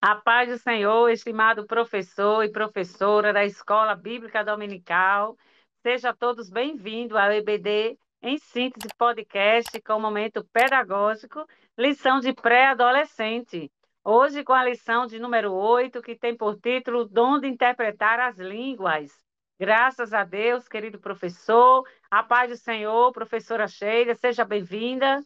A paz do Senhor, estimado professor e professora da Escola Bíblica Dominical, sejam todos bem-vindos ao EBD em Síntese Podcast com o momento pedagógico, lição de pré-adolescente. Hoje com a lição de número 8, que tem por título Dom de Interpretar as Línguas. Graças a Deus, querido professor, a paz do Senhor, professora Sheila, seja bem-vinda.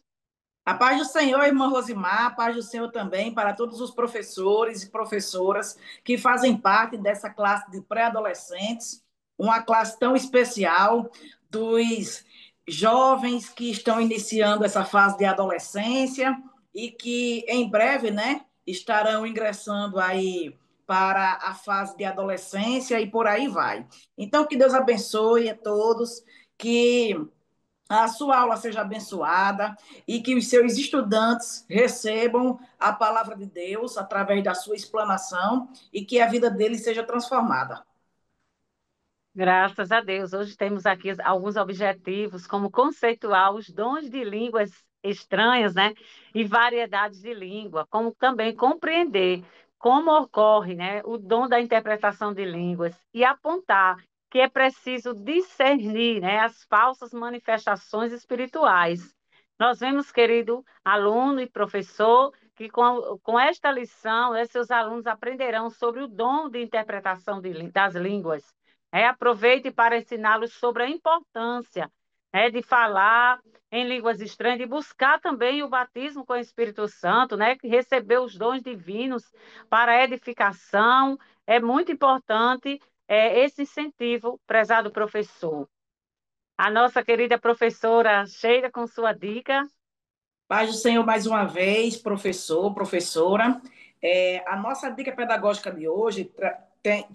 A paz do Senhor, irmã Rosimar, a paz do Senhor também para todos os professores e professoras que fazem parte dessa classe de pré-adolescentes, uma classe tão especial dos jovens que estão iniciando essa fase de adolescência e que em breve, né, estarão ingressando aí para a fase de adolescência e por aí vai. Então, que Deus abençoe a todos, que a sua aula seja abençoada e que os seus estudantes recebam a palavra de Deus através da sua explanação e que a vida deles seja transformada. Graças a Deus. Hoje temos aqui alguns objetivos, como conceituar os dons de línguas estranhas, né? E variedades de língua, como também compreender como ocorre, né, o dom da interpretação de línguas e apontar que é preciso discernir, né, as falsas manifestações espirituais. Nós vemos, querido aluno e professor, que com esta lição, seus alunos aprenderão sobre o dom de interpretação das línguas. Aproveite para ensiná-los sobre a importância de falar em línguas estranhas e buscar também o batismo com o Espírito Santo, né, que recebeu os dons divinos para a edificação. É muito importante esse incentivo, prezado professor. A nossa querida professora Sheila, com sua dica. Paz do Senhor mais uma vez, professor, professora. A nossa dica pedagógica de hoje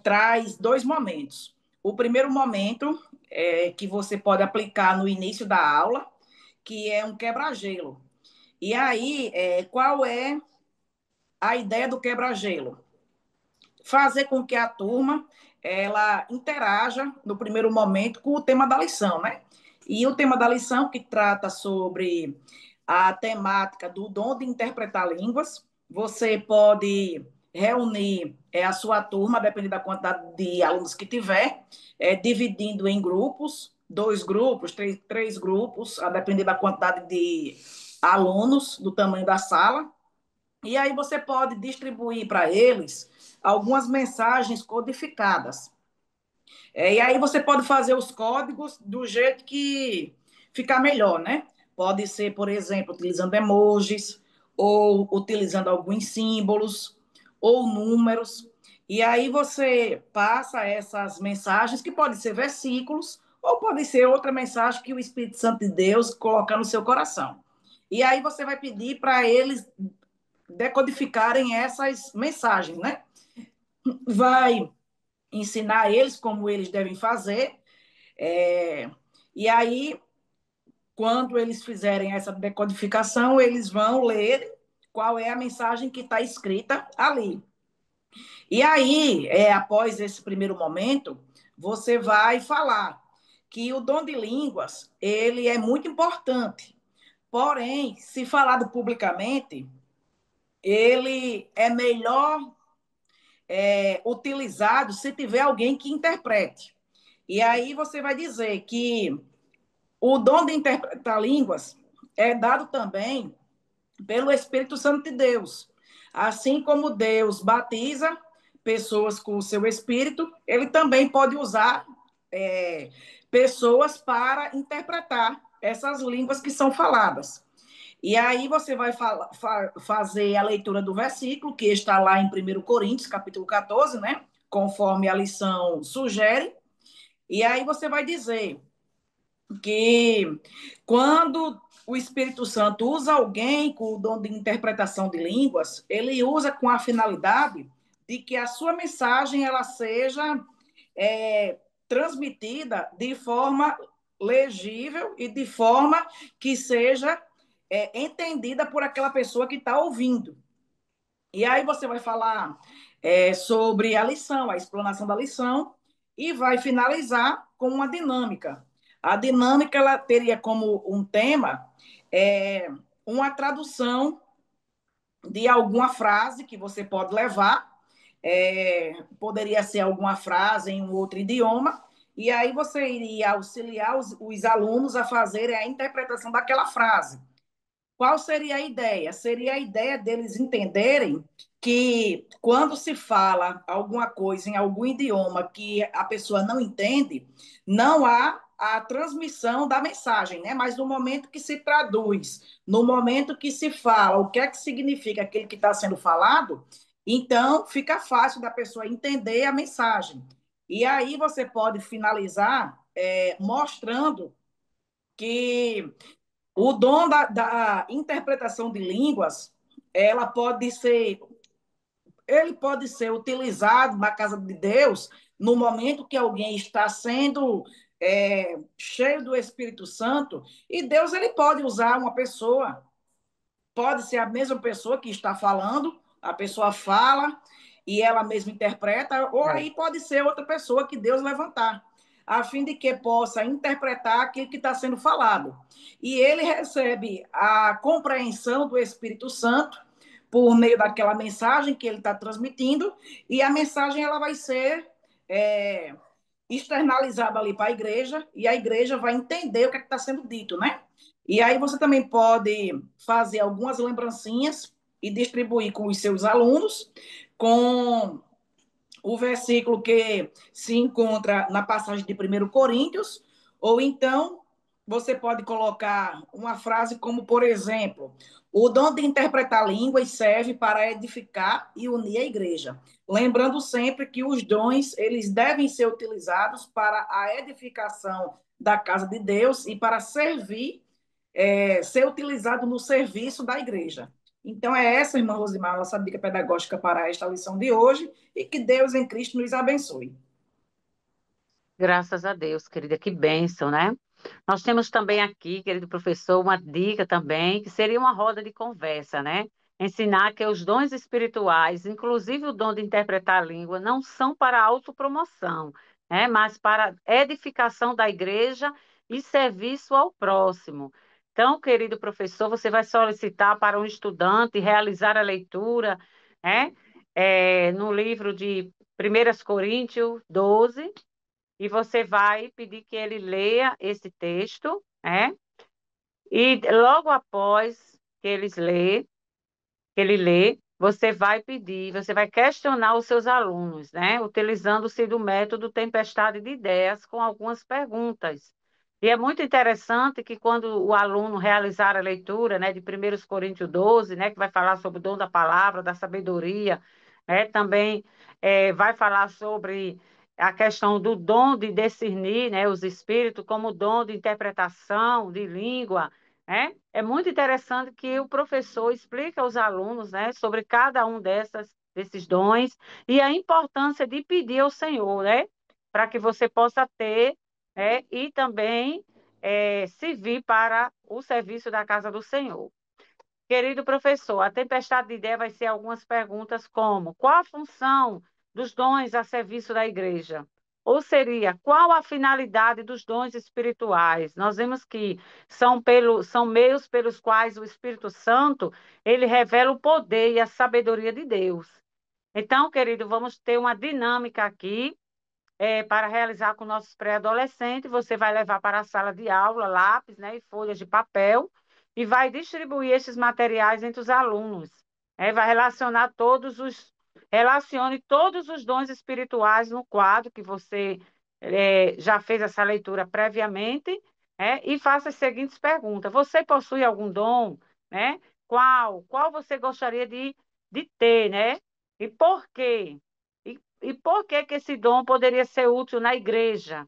traz dois momentos. O primeiro momento é que você pode aplicar no início da aula, que é um quebra-gelo. E aí, qual é a ideia do quebra-gelo? Fazer com que a turma ela interaja no primeiro momento com o tema da lição, né? E o tema da lição que trata sobre a temática do dom de interpretar línguas, você pode reunir a sua turma, dependendo da quantidade de alunos que tiver, dividindo em grupos, dois grupos, três grupos, a depender da quantidade de alunos, do tamanho da sala, e aí você pode distribuir para eles algumas mensagens codificadas. E aí você pode fazer os códigos do jeito que ficar melhor, né? Pode ser, por exemplo, utilizando emojis, ou utilizando alguns símbolos, ou números. E aí você passa essas mensagens, que podem ser versículos, ou pode ser outra mensagem que o Espírito Santo de Deus coloca no seu coração. E aí você vai pedir para eles decodificarem essas mensagens, né? Vai ensinar eles como eles devem fazer, é, e aí, quando eles fizerem essa decodificação, eles vão ler qual é a mensagem que está escrita ali. E aí, após esse primeiro momento, você vai falar que o dom de línguas, ele é muito importante. Porém, se falado publicamente, ele é melhor utilizado se tiver alguém que interprete. E aí você vai dizer que o dom de interpretar línguas é dado também pelo Espírito Santo de Deus. Assim como Deus batiza pessoas com o seu Espírito, ele também pode usar pessoas para interpretar essas línguas que são faladas. E aí você vai fazer a leitura do versículo, que está lá em 1 Coríntios, capítulo 14, né? Conforme a lição sugere. E aí você vai dizer que quando o Espírito Santo usa alguém com o dom de interpretação de línguas, ele usa com a finalidade de que a sua mensagem ela seja transmitida de forma legível e de forma que seja entendida por aquela pessoa que está ouvindo. E aí você vai falar sobre a lição, a explanação da lição, e vai finalizar com uma dinâmica. A dinâmica ela teria como um tema uma tradução de alguma frase que você pode levar, poderia ser alguma frase em um outro idioma, e aí você iria auxiliar os alunos a fazerem a interpretação daquela frase. Qual seria a ideia? Seria a ideia deles entenderem que quando se fala alguma coisa em algum idioma que a pessoa não entende, não há a transmissão da mensagem, né? Mas no momento que se traduz, no momento que se fala o que é que significa aquilo que está sendo falado, então fica fácil da pessoa entender a mensagem. E aí você pode finalizar mostrando que o dom da interpretação de línguas, ela pode ser, ele pode ser utilizado na casa de Deus no momento que alguém está sendo cheio do Espírito Santo, e Deus ele pode usar uma pessoa, pode ser a mesma pessoa que está falando, a pessoa fala e ela mesma interpreta, ou É. aí pode ser outra pessoa que Deus levantar, a fim de que possa interpretar aquilo que está sendo falado. E ele recebe a compreensão do Espírito Santo por meio daquela mensagem que ele está transmitindo, e a mensagem ela vai ser é, externalizada ali para a igreja, e a igreja vai entender o que está sendo dito, né? E aí você também pode fazer algumas lembrancinhas e distribuir com os seus alunos, com o versículo que se encontra na passagem de 1 Coríntios, ou então você pode colocar uma frase como, por exemplo, o dom de interpretar línguas serve para edificar e unir a igreja. Lembrando sempre que os dons, eles devem ser utilizados para a edificação da casa de Deus e para servir, ser utilizado no serviço da igreja. Então, é essa, irmã Rosimar, nossa dica pedagógica para esta lição de hoje, e que Deus em Cristo nos abençoe. Graças a Deus, querida, que bênção, né? Nós temos também aqui, querido professor, uma dica também, que seria uma roda de conversa, né? Ensinar que os dons espirituais, inclusive o dom de interpretar a língua, não são para autopromoção, né? Mas para edificação da igreja e serviço ao próximo. Então, querido professor, você vai solicitar para um estudante realizar a leitura, né? No livro de 1 Coríntios 12, e você vai pedir que ele leia esse texto, né? E logo após que ele lê, você vai pedir, você vai questionar os seus alunos, né? Utilizando-se do método tempestade de ideias com algumas perguntas. E é muito interessante que quando o aluno realizar a leitura, né, de 1 Coríntios 12, né, que vai falar sobre o dom da palavra, da sabedoria, né, também vai falar sobre a questão do dom de discernir, né, os espíritos, como dom de interpretação de língua, né? É muito interessante que o professor explique aos alunos, né, sobre cada um desses dons e a importância de pedir ao Senhor, né, para que você possa ter, né, e também servir para o serviço da casa do Senhor. Querido professor, a tempestade de ideia vai ser algumas perguntas como: qual a função dos dons a serviço da igreja? Ou seria, qual a finalidade dos dons espirituais? Nós vemos que são meios pelos quais o Espírito Santo, ele revela o poder e a sabedoria de Deus. Então, querido, vamos ter uma dinâmica aqui para realizar com nossos pré-adolescentes. Você vai levar para a sala de aula lápis, né, e folhas de papel e vai distribuir esses materiais entre os alunos. Vai relacione todos os dons espirituais no quadro que você já fez essa leitura previamente, e faça as seguintes perguntas: você possui algum dom, né? Qual você gostaria de ter, né? E por quê? E por que que esse dom poderia ser útil na igreja?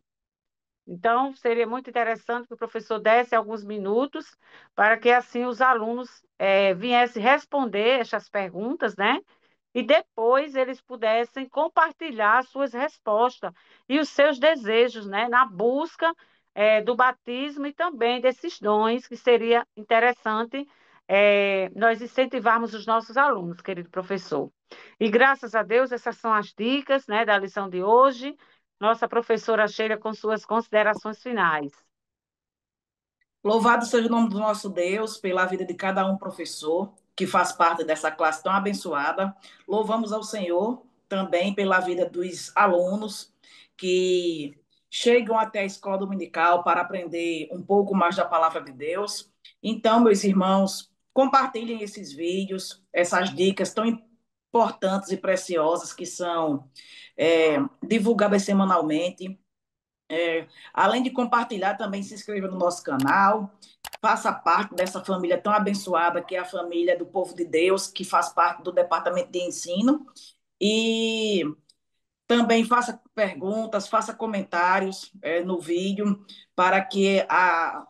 Então, seria muito interessante que o professor desse alguns minutos para que assim os alunos viessem responder essas perguntas, né? E depois eles pudessem compartilhar suas respostas e os seus desejos, né? Na busca do batismo e também desses dons, que seria interessante nós incentivarmos os nossos alunos, querido professor. E graças a Deus, essas são as dicas, né, da lição de hoje. Nossa professora Sheila com suas considerações finais. Louvado seja o nome do nosso Deus pela vida de cada um professor. que faz parte dessa classe tão abençoada. Louvamos ao Senhor também pela vida dos alunos que chegam até a escola dominical para aprender um pouco mais da palavra de Deus. Então, meus irmãos, compartilhem esses vídeos, essas dicas tão importantes e preciosas que são divulgadas semanalmente. Além de compartilhar, também se inscreva no nosso canal, faça parte dessa família tão abençoada que é a família do povo de Deus, que faz parte do Departamento de Ensino. E também faça perguntas, faça comentários no vídeo, para que a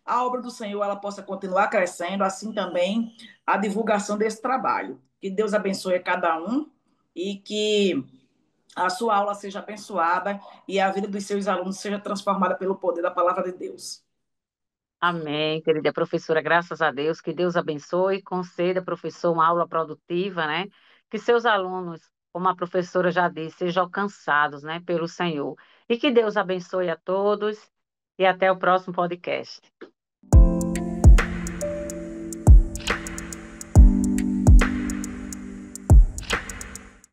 obra do Senhor ela possa continuar crescendo, assim também a divulgação desse trabalho. Que Deus abençoe a cada um e que a sua aula seja abençoada e a vida dos seus alunos seja transformada pelo poder da palavra de Deus. Amém, querida professora, graças a Deus, que Deus abençoe, conceda, professor, uma aula produtiva, né? Que seus alunos, como a professora já disse, sejam alcançados, né, pelo Senhor. E que Deus abençoe a todos e até o próximo podcast.